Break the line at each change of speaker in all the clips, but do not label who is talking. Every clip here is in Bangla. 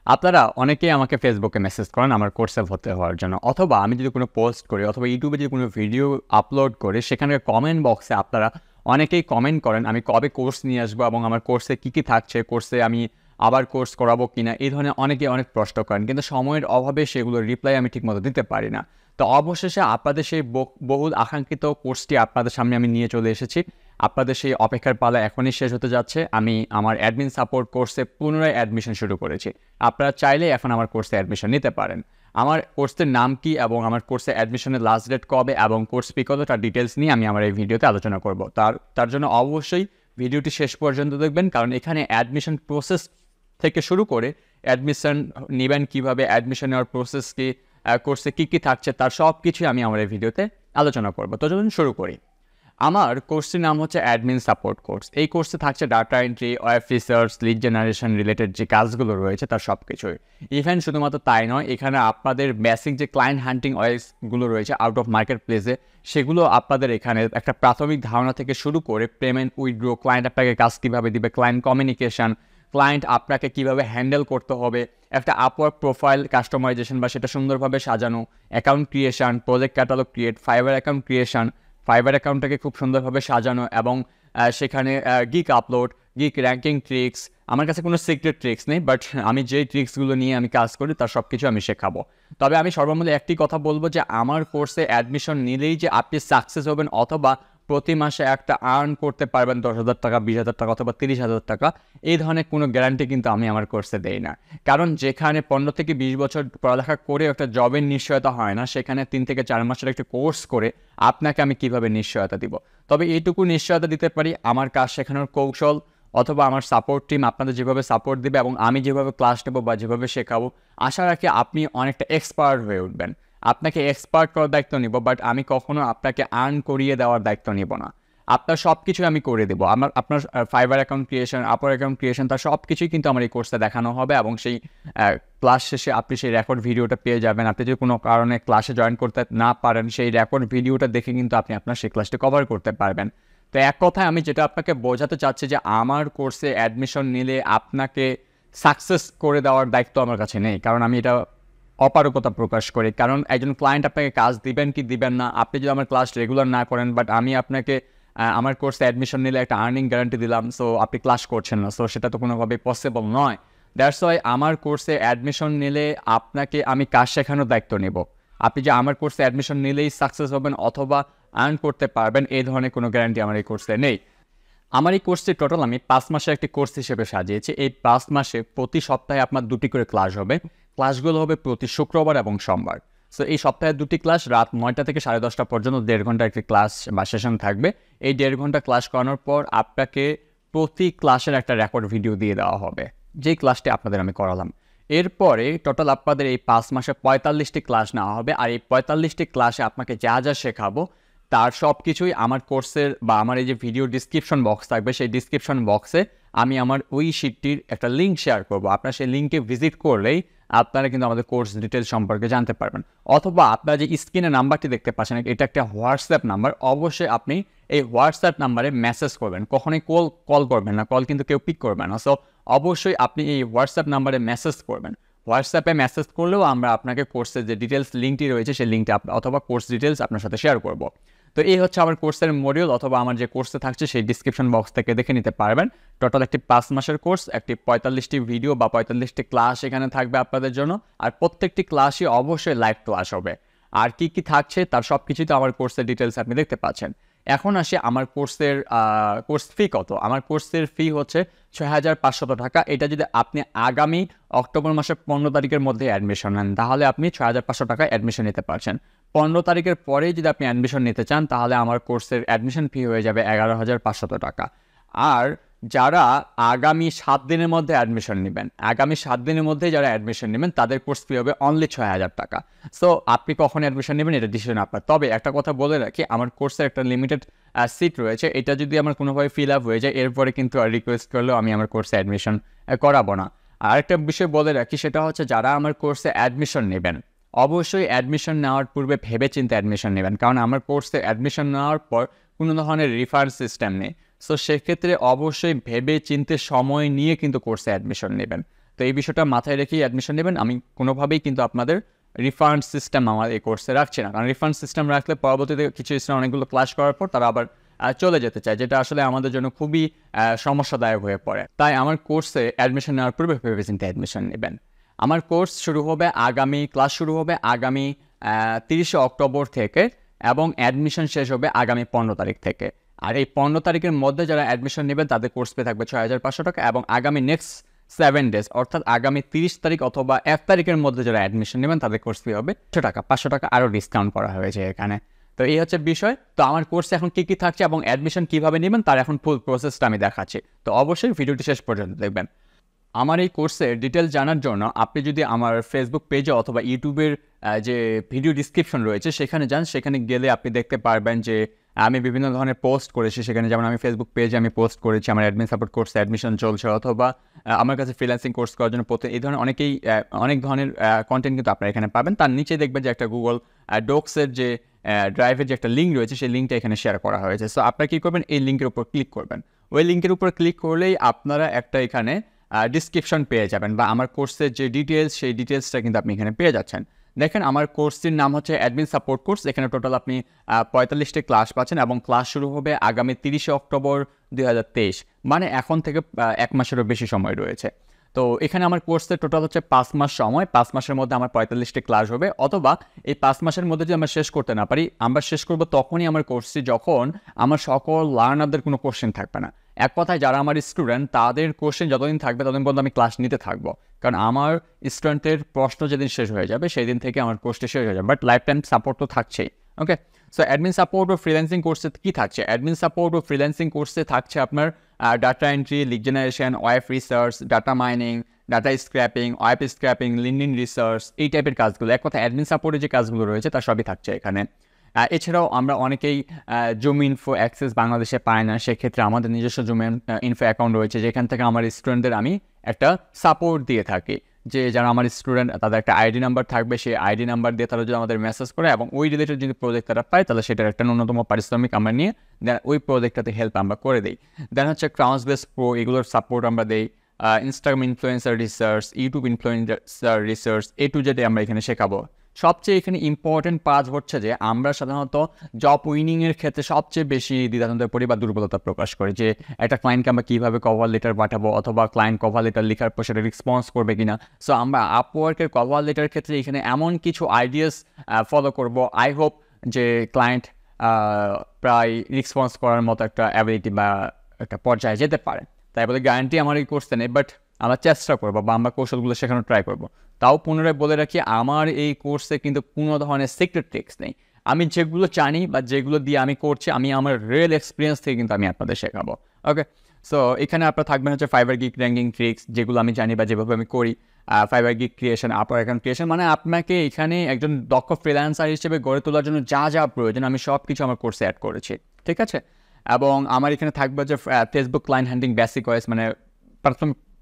আপনারা অনেকেই আমাকে ফেসবুকে মেসেজ করেন আমার কোর্সে ভর্তি হওয়ার জন্য, অথবা আমি যদি কোনো পোস্ট করি অথবা ইউটিউবে যদি কোনো ভিডিও আপলোড করি সেখানে কমেন্ট বক্সে আপনারা অনেকেই কমেন্ট করেন আমি কবে কোর্স নিয়ে আসবো এবং আমার কোর্সে কী কী থাকছে, কোর্সে আমি আবার কোর্স করাবো কিনা, এই ধরনের অনেকেই অনেক প্রশ্ন করেন, কিন্তু সময়ের অভাবে সেগুলোর রিপ্লাই আমি ঠিকমতো দিতে পারি না। তো অবশেষে আপনাদের সেই বহুল আকাঙ্ক্ষিত কোর্সটি আপনাদের সামনে আমি নিয়ে চলে এসেছি। আপনাদের সেই অপেক্ষার পালা এখনই শেষ হতে যাচ্ছে। আমি আমার অ্যাডমিন সাপোর্ট কোর্সে পুনরায় অ্যাডমিশন শুরু করেছি। আপনারা চাইলে এখন আমার কোর্সে অ্যাডমিশন নিতে পারেন। আমার কোর্সের নাম কি এবং আমার কোর্সে অ্যাডমিশনের লাস্ট ডেট কবে এবং কোর্স ফি কত, তার ডিটেলস নিয়ে আমি আমার এই ভিডিওতে আলোচনা করব। তার জন্য অবশ্যই ভিডিওটি শেষ পর্যন্ত দেখবেন, কারণ এখানে অ্যাডমিশন প্রসেস থেকে শুরু করে অ্যাডমিশন নেবেন কীভাবে, অ্যাডমিশন নেওয়ার প্রসেস কি, কোর্সে কী কী থাকছে, তার সব কিছুই আমি আমার এই ভিডিওতে আলোচনা করব। তো চলুন শুরু করি। আমার কোর্সটির নাম হচ্ছে অ্যাডমিন সাপোর্ট কোর্স। এই কোর্সে থাকছে data entry, web research, lead generation related যে কাজগুলো রয়েছে তার সব কিছুই। ইভেন শুধুমাত্র তাই নয়, এখানে আপনাদের বেসিক যে ক্লায়েন্ট হান্টিং ওয়েবসগুলো রয়েছে আউট অফ মার্কেট প্লেসে, সেগুলো আপনাদের এখানে একটা প্রাথমিক ধারণা থেকে শুরু করে পেমেন্ট উইথড্র, ক্লায়েন্ট আপনাকে কাজ কীভাবে দিবে, ক্লায়েন্ট কমিউনিকেশন, ক্লায়েন্ট আপনাকে কীভাবে হ্যান্ডেল করতে হবে, একটা আপওয়ার্ক প্রোফাইল কাস্টমাইজেশন বা সেটা সুন্দরভাবে সাজানো, account creation, project catalog create, Fiverr account creation, Fiverr অ্যাকাউন্টটাকে খুব সুন্দরভাবে সাজানো এবং সেখানে gig upload, gig ranking tricks. আমার কাছে কোনো সিক্রেট ট্রিক্স নেই, বাট আমি যেই ট্রিক্সগুলো নিয়ে আমি কাজ করি তার সব কিছু আমি শেখাবো। তবে আমি সর্বমূলে একটি কথা বলবো যে আমার কোর্সে অ্যাডমিশন নিলেই যে আপনি সাকসেস হবেন অথবা প্রতি মাসে একটা আর্ন করতে পারবেন 10,000 টাকা, 20,000 টাকা অথবা 30,000 টাকা, এই ধরনের কোনো গ্যারান্টি কিন্তু আমি আমার কোর্সে দেই না। কারণ যেখানে 15 থেকে 20 বছর পড়ালেখা করে একটা জবের নিশ্চয়তা হয় না, সেখানে 3 থেকে 4 মাসের একটা কোর্স করে আপনাকে আমি কিভাবে নিশ্চয়তা দিব। তবে এইটুকু নিশ্চয়তা দিতে পারি, আমার কাজ শেখানোর কৌশল অথবা আমার সাপোর্ট টিম আপনাদের যেভাবে সাপোর্ট দেবে এবং আমি যেভাবে ক্লাস নেবো বা যেভাবে শেখাবো, আশা রাখি আপনি অনেকটা এক্সপার্ট হয়ে উঠবেন। আপনাকে এক্সপার্ট করার দায়িত্ব নিব, বাট আমি কখনো আপনাকে আর্ন করিয়ে দেওয়ার দায়িত্ব নিব না। আপনার সব কিছু আমি করে দেবো। আপনার ফাইবার অ্যাকাউন্ট ক্রিয়েশন, আপার অ্যাকাউন্ট ক্রিয়েশন, তার সব কিছুই কিন্তু আমার এই কোর্সে দেখানো হবে এবং সেই ক্লাস শেষে আপনি সেই রেকর্ড ভিডিওটা পেয়ে যাবেন। আপনি যদি কোনো কারণে ক্লাসে জয়েন করতে না পারেন, সেই রেকর্ড ভিডিওটা দেখে কিন্তু আপনি আপনার সেই ক্লাসটি কভার করতে পারবেন। তো এক কথায় আমি যেটা আপনাকে বোঝাতে চাচ্ছি যে আমার কোর্সে অ্যাডমিশন নিলে আপনাকে সাকসেস করে দেওয়ার দায়িত্ব আমার কাছে নেই, কারণ আমি এটা অপারগতা প্রকাশ করি। কারণ একজন ক্লায়েন্ট আপনাকে কাজ দিবেন কি দিবেন না, আপনি যদি আমার ক্লাস রেগুলার না করেন, বাট আমি আপনাকে আমার কোর্সে অ্যাডমিশন নিলে একটা আর্নিং গ্যারান্টি দিলাম, সো আপনি ক্লাস করছেন না, সো সেটা তো কোনোভাবেই পসিবল নয়। দ্যাটস ওয়াই আমার কোর্সে অ্যাডমিশন নিলে আপনাকে আমি কাজ শেখানোর দায়িত্ব নেব। আপনি যে আমার কোর্সে অ্যাডমিশন নিলেই সাকসেস হবেন অথবা আর্ন করতে পারবেন, এই ধরনের কোনো গ্যারান্টি আমার এই কোর্সে নেই। আমার এই কোর্সটি টোটাল আমি 5 মাসের একটি কোর্স হিসেবে সাজিয়েছি। এই 5 মাসে প্রতি সপ্তাহে আপনার 2টি করে ক্লাস হবে। ক্লাসগুলো হবে প্রতি শুক্রবার এবং সোমবার। সো এই সপ্তাহে 2টি ক্লাস রাত 9টা থেকে 10:30 পর্যন্ত 1.5 ঘন্টা একটি ক্লাস বা সেশন থাকবে। এই 1.5 ঘন্টা ক্লাস করানোর পর আপনাকে প্রতি ক্লাসের একটা রেকর্ড ভিডিও দিয়ে দেওয়া হবে, যেই ক্লাসটি আপনাদের আমি করালাম। এরপরে টোটাল আপনাদের এই 5 মাসে 45টি ক্লাস নেওয়া হবে, আর এই 45টি ক্লাসে আপনাকে যা যা শেখাবো তার সব কিছুই আমার কোর্সের বা আমার এই যে ভিডিও ডিসক্রিপশন বক্স থাকবে, সেই ডিসক্রিপশন বক্সে আমি আমার ওই শিটটির একটা লিঙ্ক শেয়ার করবো। আপনারা সেই লিঙ্কে ভিজিট করলেই আপনারা কিন্তু আমাদের কোর্স ডিটেলস সম্পর্কে জানতে পারবেন। অথবা আপনারা যে স্ক্রিনে নাম্বারটি দেখতে পাচ্ছেন, এটা একটা হোয়াটসঅ্যাপ নাম্বার, অবশ্যই আপনি এই হোয়াটসঅ্যাপ নাম্বারে মেসেজ করবেন, কখনোই কল করবেন না, কল কিন্তু কেউ পিক করবে না। সো অবশ্যই আপনি এই হোয়াটসঅ্যাপ নাম্বারে মেসেজ করবেন। হোয়াটসঅ্যাপে মেসেজ করলেও আমরা আপনাকে কোর্সের যে ডিটেলস লিঙ্কটি রয়েছে সেই লিঙ্কটি অথবা কোর্স ডিটেলস আপনার সাথে শেয়ার করব। তো এই হচ্ছে আমার কোর্সের মডিউল, অথবা আমার যে কোর্সে থাকছে সেই ডিসক্রিপশন বক্স থেকে দেখে নিতে পারবেন। টোটাল একটি 5 মাসের কোর্স, একটি 45টি ভিডিও বা 45টি ক্লাস এখানে থাকবে আপনাদের জন্য, আর প্রত্যেকটি ক্লাসই অবশ্যই লাইভ ক্লাস হবে। আর কি কি থাকছে তার সব কিছুই তো আমার কোর্সের ডিটেলস আপনি দেখতে পাচ্ছেন। এখন আসি আমার কোর্স ফি কত। আমার কোর্সের ফি হচ্ছে 6,500 টাকা। এটা যদি আপনি আগামী অক্টোবর মাসের 15 তারিখের মধ্যে অ্যাডমিশন নেন, তাহলে আপনি 6,500 টাকায় অ্যাডমিশন নিতে পারছেন। 15 তারিখের পরে যদি আপনি অ্যাডমিশন নিতে চান, তাহলে আমার কোর্সের অ্যাডমিশন ফি হয়ে যাবে 11,500 টাকা। আর যারা আগামী 7 দিনের মধ্যে অ্যাডমিশন নেবেন, যারা অ্যাডমিশন নেবেন তাদের কোর্স ফি হবে অনলি 6,000 টাকা। সো আপনি কখন অ্যাডমিশন নেবেন এটা ডিসিশন আপনার। তবে একটা কথা বলে রাখি, আমার কোর্সের একটা লিমিটেড সিট রয়েছে, এটা যদি আমার কোনোভাবে ফিল আপ হয়ে যায়, এরপরে কিন্তু আর রিকোয়েস্ট করলেও আমি আমার কোর্সে অ্যাডমিশন করাবো না। আরেকটা বিষয় বলে রাখি, সেটা হচ্ছে যারা আমার কোর্সে অ্যাডমিশন নেবেন, অবশ্যই অ্যাডমিশন নেওয়ার পূর্বে ভেবেচিন্তে অ্যাডমিশন নেবেন, কারণ আমার কোর্সে অ্যাডমিশন নেওয়ার পর কোনো ধরনের রিফান্ড সিস্টেম নেই। সো সেক্ষেত্রে অবশ্যই ভেবে চিন্তে সময় নিয়ে কিন্তু কোর্সে অ্যাডমিশন নেবেন। তো এই বিষয়টা মাথায় রেখেই অ্যাডমিশন নেবেন। আমি কোনোভাবেই কিন্তু আপনাদের রিফান্ড সিস্টেম আমার এই কোর্সে রাখছি না, কারণ রিফান্ড সিস্টেম রাখলে পরবর্তীতে কিছু স্টুডেন্ট অনেকগুলো ক্লাস করার পর তারা আবার চলে যেতে চায়, যেটা আসলে আমাদের জন্য খুবই সমস্যাদায়ক হয়ে পড়ে। তাই আমার কোর্সে অ্যাডমিশন নেওয়ার পূর্বে ভেবে চিন্তে অ্যাডমিশন নেবেন। আমার কোর্স ক্লাস শুরু হবে আগামী 30 অক্টোবর থেকে এবং অ্যাডমিশন শেষ হবে আগামী 15 তারিখ থেকে। আর এই 15 তারিখের মধ্যে যারা অ্যাডমিশন নেবেন তাদের কোর্স পে থাকবে 6,500 টাকা, এবং আগামী নেক্সট 7 ডেজ অর্থাৎ আগামী 30 তারিখ অথবা 1 তারিখের মধ্যে যারা অ্যাডমিশন নেবেন তাদের কোর্স ফি হবে 500 টাকা আরও ডিসকাউন্ট করা হয়েছে এখানে। তো এই হচ্ছে বিষয়। তো আমার কোর্সে এখন কী কী থাকছে এবং অ্যাডমিশন কীভাবে নেবেন তার এখন ফুল প্রসেসটা আমি দেখাচ্ছি। তো অবশ্যই ভিডিওটি শেষ পর্যন্ত দেখবেন। আমার এই কোর্সের ডিটেলস জানার জন্য আপনি যদি আমার ফেসবুক পেজে অথবা ইউটিউবের যে ভিডিও ডিসক্রিপশন রয়েছে সেখানে যান, সেখানে গেলে আপনি দেখতে পারবেন যে আমি বিভিন্ন ধরনের পোস্ট করেছি সেখানে। যেমন আমি ফেসবুক পেজে আমি পোস্ট করেছি আমার অ্যাডমিন সাপোর্ট কোর্সে অ্যাডমিশন চলছে, অথবা আমার কাছে ফ্রিল্যান্সিং কোর্স করার জন্য এই ধরনের অনেক ধরনের কন্টেন্ট কিন্তু আপনারা এখানে পাবেন। তার নিচে দেখবেন যে একটা গুগল ডক্সের যে ড্রাইভের যে একটা লিঙ্ক রয়েছে সেই লিঙ্কটা এখানে শেয়ার করা হয়েছে। সো আপনারা কী করবেন, এই লিঙ্কের উপর ক্লিক করবেন। ওই লিঙ্কের উপর ক্লিক করলেই আপনারা একটা এখানে ডিসক্রিপশন পেয়ে যাবেন, বা আমার কোর্সের যে ডিটেলস সেই ডিটেলসটা কিন্তু আপনি এখানে পেয়ে যাচ্ছেন। দেখেন আমার কোর্সটির নাম হচ্ছে অ্যাডমিন সাপোর্ট কোর্স। এখানে টোটাল আপনি 45টি ক্লাস পাচ্ছেন এবং ক্লাস শুরু হবে আগামী 30 অক্টোবর 2023, মানে এখন থেকে 1 মাসেরও বেশি সময় রয়েছে। তো এখানে আমার কোর্সের টোটাল হচ্ছে 5 মাস সময়। 5 মাসের মধ্যে আমার 45টি ক্লাস হবে, অথবা এই 5 মাসের মধ্যে যদি আমরা শেষ করতে না পারি, আমরা শেষ করব তখনই আমার কোর্সটি যখন আমার সকল লার্নারদের কোনো কোশ্চেন থাকবে না। এক কথায় যারা আমার স্টুডেন্ট তাদের কোশ্চেন যতদিন থাকবে ততদিন পর্যন্ত আমি ক্লাস নিতে থাকবো, কারণ আমার স্টুডেন্টের প্রশ্ন যেদিন শেষ হয়ে যাবে সেই দিন থেকে আমার কোর্সটি শেষ হয়ে যাবে। বাট লাইফ টাইম সাপোর্ট তো থাকছেই। ওকে, সো অ্যাডমিন সাপোর্ট ও ফ্রিল্যান্সিং কোর্সে কী থাকছে? অ্যাডমিন সাপোর্ট ও ফ্রিল্যান্সিং কোর্সে থাকছে আপনার data entry, lead generation, web research, data mining, data scraping, web scraping, LinkedIn research, এই টাইপের কাজগুলো। এক কথা অ্যাডমিন সাপোর্টের যে কাজগুলো রয়েছে তার সবই থাকছে এখানে। এছাড়াও আমরা অনেকেই জুমইনফো অ্যাক্সেস বাংলাদেশে পায় না, সেক্ষেত্রে আমাদের নিজস্ব জুমইনফো অ্যাকাউন্ট রয়েছে যেখান থেকে আমার স্টুডেন্টদের আমি একটা সাপোর্ট দিয়ে থাকি। যে যারা আমার স্টুডেন্ট তাদের একটা আইডি নাম্বার থাকবে, সেই আইডি নাম্বার দিয়ে তারা যদি আমাদের মেসেজ করে এবং ওই রিলেটেড যদি প্রজেক্ট তারা পায় তাহলে সেটার একটা ন্যূনতম পারিশ্রমিক আমরা নিয়ে দেন ওই প্রজেক্টটাতে হেল্প আমরা করে দিই। দেন হচ্ছে CrunchBase প্রো, এগুলোর সাপোর্ট আমরা দিই। Instagram influencer research, YouTube influencer research, A to Z আমরা এখানে শেখাবো। সবচেয়ে এখানে ইম্পর্টেন্ট কাজ হচ্ছে যে আমরা সাধারণত জব উইনিংয়ের ক্ষেত্রে সবচেয়ে বেশি দ্বিধাদ্বন্দ্বে পড়ি বা দুর্বলতা প্রকাশ করি, যে একটা ক্লায়েন্টকে আমরা কীভাবে কভার লেটার পাঠাবো, অথবা ক্লায়েন্ট কভার লেটার লেখার পর সেটা রেসপন্স করবে কিনা। সো আমরা আপওয়ার্কের কভার লেটার ক্ষেত্রে এখানে এমন কিছু আইডিয়াস ফলো করব, আই হোপ যে ক্লায়েন্ট প্রায় রেসপন্স করার মতো একটা অ্যাবিলিটি বা একটা পর্যায়ে যেতে পারে। তাই বলে গ্যারান্টি আমার এই কোর্সে নেই, বাট আমরা চেষ্টা করবো বা আমরা কৌশলগুলো শেখানোর ট্রাই করবো। তাও পুনরায় বলে রাখি, আমার এই কোর্সে কিন্তু কোনো ধরনের সিক্রেট ট্রিক্স নেই। আমি যেগুলো জানি বা যেগুলো দিয়ে আমি করছি, আমি আমার রিয়েল এক্সপিরিয়েন্স থেকে কিন্তু আমি আপনাদের শেখাবো। ওকে, সো এখানে আপনার থাকবেন হচ্ছে Fiverr Gig র্যাঙ্কিং ট্রিক্স, যেগুলো আমি জানি বা যেভাবে আমি করি। Fiverr Gig Creation, Upwork account creation, মানে আপনাকে এখানে একজন দক্ষ ফ্রিল্যান্সার হিসেবে গড়ে তোলার জন্য যা যা প্রয়োজন আমি সব কিছু আমার কোর্সে অ্যাড করেছি, ঠিক আছে। এবং আমার এখানে থাকবে যে ফেসবুক ক্লায়েন্ট হ্যান্ডলিং বেসিক ওয়েস, মানে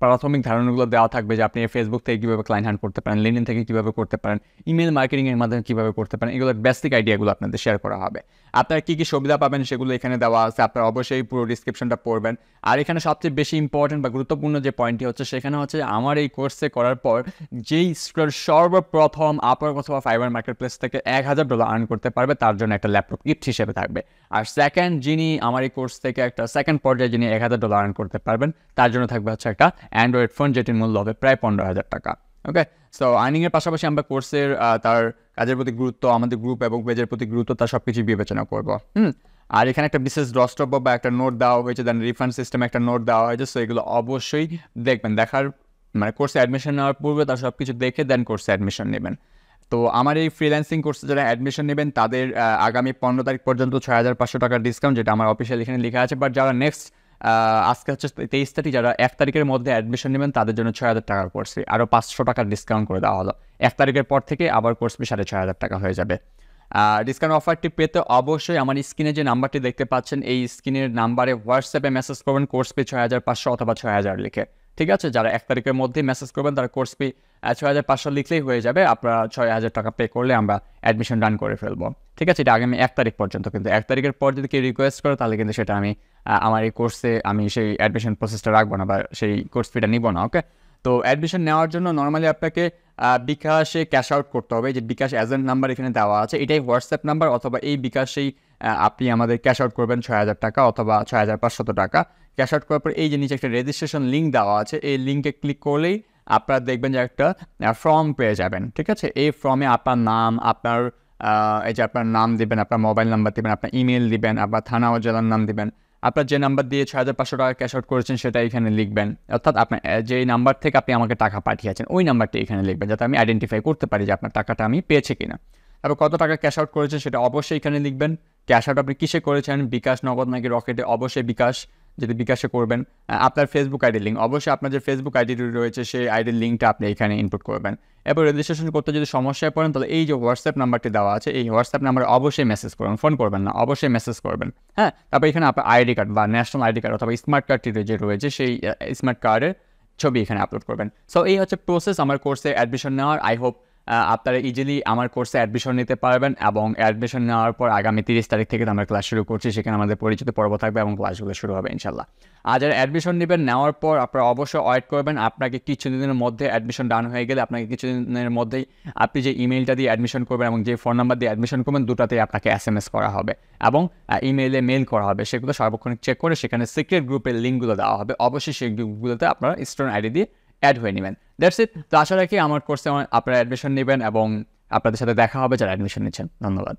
প্রাথমিক ধারণাগুলো দেওয়া থাকবে যে আপনি ফেসবুক থেকে কীভাবে ক্লায়েন্ট হ্যান্ড করতে পারেন, লিঙ্কডইন থেকে কীভাবে করতে পারেন, ইমেল মার্কেটিংয়ের মাধ্যমে কীভাবে করতে পারেন, এগুলোর বেসিক আইডিয়াগুলো আপনাদের শেয়ার করা হবে। আপনারা কী কী সুবিধা পাবেন সেগুলো এখানে দেওয়া আছে, আপনারা অবশ্যই পুরো ডিসক্রিপশনটা পড়বেন। আর এখানে সবচেয়ে বেশি ইম্পর্টেন্ট বা গুরুত্বপূর্ণ যে পয়েন্টটি হচ্ছে সেখানে হচ্ছে আমার এই কোর্সে করার পর যেই সর্বপ্রথম Upwork অথবা Fiverr মার্কেটপ্লেস থেকে $1,000 আর্ন করতে পারবে তার জন্য একটা ল্যাপটপ গিফট হিসেবে থাকবে। আর যিনি আমার এই কোর্স থেকে একটা সেকেন্ড পর্যায়ে যিনি $1,000 আর্ন করতে পারবেন তার জন্য থাকবে হচ্ছে একটা অ্যান্ড্রয়েড ফোন, যেটির মূল্য হবে প্রায় 15,000 টাকা। ওকে, সো আর্নিংয়ের পাশাপাশি আমরা কোর্সের তার কাজের প্রতি গুরুত্ব, আমাদের গ্রুপ এবং পেজের প্রতি গুরুত্ব, তার সব কিছু বিবেচনা করবো। আর এখানে একটা বিশেষ দ্রষ্টব্য বা একটা নোট দেওয়া হয়েছে, দেন রিফান্ড সিস্টেমে একটা নোট দেওয়া হয়েছে। সো এগুলো অবশ্যই দেখবেন, মানে কোর্সে অ্যাডমিশন নেওয়ার পূর্বে তার সব কিছু দেখে দেন কোর্সে অ্যাডমিশন নেবেন। তো আমার এই ফ্রিল্যান্সিং কোর্সে যারা অ্যাডমিশন নেবেন তাদের আগামী 15 তারিখ পর্যন্ত 6,500 টাকার ডিসকাউন্ট, যেটা আমার অফিসিয়াল এখানে লেখা আছে। বাট যারা নেক্সট আজকে হচ্ছে 23 তারিখ, যারা 1 তারিখের মধ্যে অ্যাডমিশন নেবেন তাদের জন্য 6,000 টাকার কোর্স ফি আরও 500 টাকার ডিসকাউন্ট করে দেওয়া হলো। 1 তারিখের পর থেকে আবার কোর্স ফি 6,500 টাকা হয়ে যাবে। ডিসকাউন্ট অফারটি পেতে অবশ্যই আমার স্ক্রিনে যে নাম্বারটি দেখতে পাচ্ছেন এই স্ক্রিনের নাম্বারে হোয়াটসঅ্যাপে মেসেজ করবেন কোর্স ফি 6,500 অথবা 6,000 লিখে, ঠিক আছে। যারা 1 তারিখের মধ্যেই মেসেজ করবেন তারা কোর্স ফি 6,500 লিখলেই হয়ে যাবে। আপনারা 6,000 টাকা পে করলে আমরা অ্যাডমিশন ডান করে ফেলবো, ঠিক আছে। এটা আগামী 1 তারিখ পর্যন্ত, কিন্তু 1 তারিখের পর যদি কেউ রিকোয়েস্ট করে তাহলে কিন্তু সেটা আমি আমার এই কোর্সে আমি সেই অ্যাডমিশন প্রসেসটা রাখবো না বা সেই কোর্স ফিটা নিব না। ওকে, তো তো অ্যাডমিশন নেওয়ার জন্য নর্মালি আপনাকে বিকাশে ক্যাশ আউট করতে হবে, যে বিকাশ এজেন্ট নাম্বার এখানে দেওয়া আছে, এটাই হোয়াটসঅ্যাপ নাম্বার, অথবা এই বিকাশেই আপনি আমাদের ক্যাশ আউট করবেন ৬,০০০ টাকা অথবা ৬,৫০০ টাকা। ক্যাশ আউট করার পর এই যে নিচে একটা রেজিস্ট্রেশন লিঙ্ক দেওয়া আছে, এই লিঙ্কে ক্লিক করলেই আপনারা দেখবেন যে একটা ফর্ম পেয়ে যাবেন, ঠিক আছে? এই ফর্মে আপনার নাম, আপনার এই যে আপনার নাম দিবেন, আপনার মোবাইল নাম্বার দিবেন, আপনার ইমেল দিবেন, আপনার থানা ও জেলার নাম দিবেন, আপনার যে নাম্বার দিয়ে ৬,৫০০ টাকা ক্যাশ আউট করেছেন সেটা এখানে লিখবেন, অর্থাৎ আপনার যে নাম্বার থেকে আপনি আমাকে টাকা পাঠিয়েছেন ওই নাম্বারটি এখানে লিখবেন, যাতে আমি আইডেন্টিফাই করতে পারি যে আপনার টাকাটা আমি পেয়েছি কিনা। তারপর কত টাকা ক্যাশ আউট করেছেন সেটা অবশ্যই এখানে লিখবেন। ক্যাশ আউট আপনি কিসে করেছেন, বিকাশ, নগদ নাকি রকেটে? অবশ্যই বিকাশ, যদি বিকাশে করবেন। আপনার ফেসবুক আইডি লিঙ্ক, অবশ্যই আপনার যে ফেসবুক আইডি রয়েছে সেই আইডির লিঙ্কটা আপনি এখানে ইনপুট করবেন। এরপর রেজিস্ট্রেশন করতে যদি সমস্যায় পড়েন তাহলে এই যে হোয়াটসঅ্যাপ নাম্বারটি দেওয়া আছে, এই হোয়াটসঅ্যাপ নাম্বারে অবশ্যই মেসেজ করবেন, ফোন করবেন না, অবশ্যই মেসেজ করবেন। হ্যাঁ, তারপর এখানে আপনার আইডি কার্ড বা ন্যাশনাল আইডি কার্ড অথবা স্মার্ট কার্ডটি যে রয়েছে সেই স্মার্ট কার্ডের ছবি এখানে আপলোড করবেন। সো এই হচ্ছে প্রসেস আমার কোর্সে অ্যাডমিশন নেওয়ার। আই হোপ আপনারা ইজিলি আমার কোর্সে অ্যাডমিশন নিতে পারবেন, এবং অ্যাডমিশন নেওয়ার পর আগামী 30 তারিখ থেকে আমরা ক্লাস শুরু করছি, সেখানে আমাদের পরিচিত পর্ব থাকবে এবং ক্লাসগুলো শুরু হবে ইনশাল্লাহ। আর যারা অ্যাডমিশন নেবেন, নেওয়ার পর আপনারা অবশ্যই ওয়েট করবেন, আপনাকে কিছুদিনের মধ্যে অ্যাডমিশন ডান হয়ে গেলে আপনাকে কিছুদিনের মধ্যেই আপনি যে ইমেলটা দিয়ে অ্যাডমিশন করবেন এবং যে ফোন নাম্বার দিয়ে অ্যাডমিশন করবেন দুটাতেই আপনাকে SMS করা হবে এবং ইমেইলে মেল করা হবে, সেগুলো সার্বক্ষণিক চেক করে সেখানে সিক্রেট গ্রুপের লিঙ্কগুলো দেওয়া হবে, অবশ্যই সেই গ্রুপগুলোতে আপনারা স্টুডেন্ট আইডি দিয়ে অ্যাড হয়ে নেবেন। That's it. তো আশা রাখি আমার কোর্সে আপনারা অ্যাডমিশন নেবেন এবং আপনাদের সাথে দেখা হবে যারা অ্যাডমিশন নিচ্ছেন। ধন্যবাদ।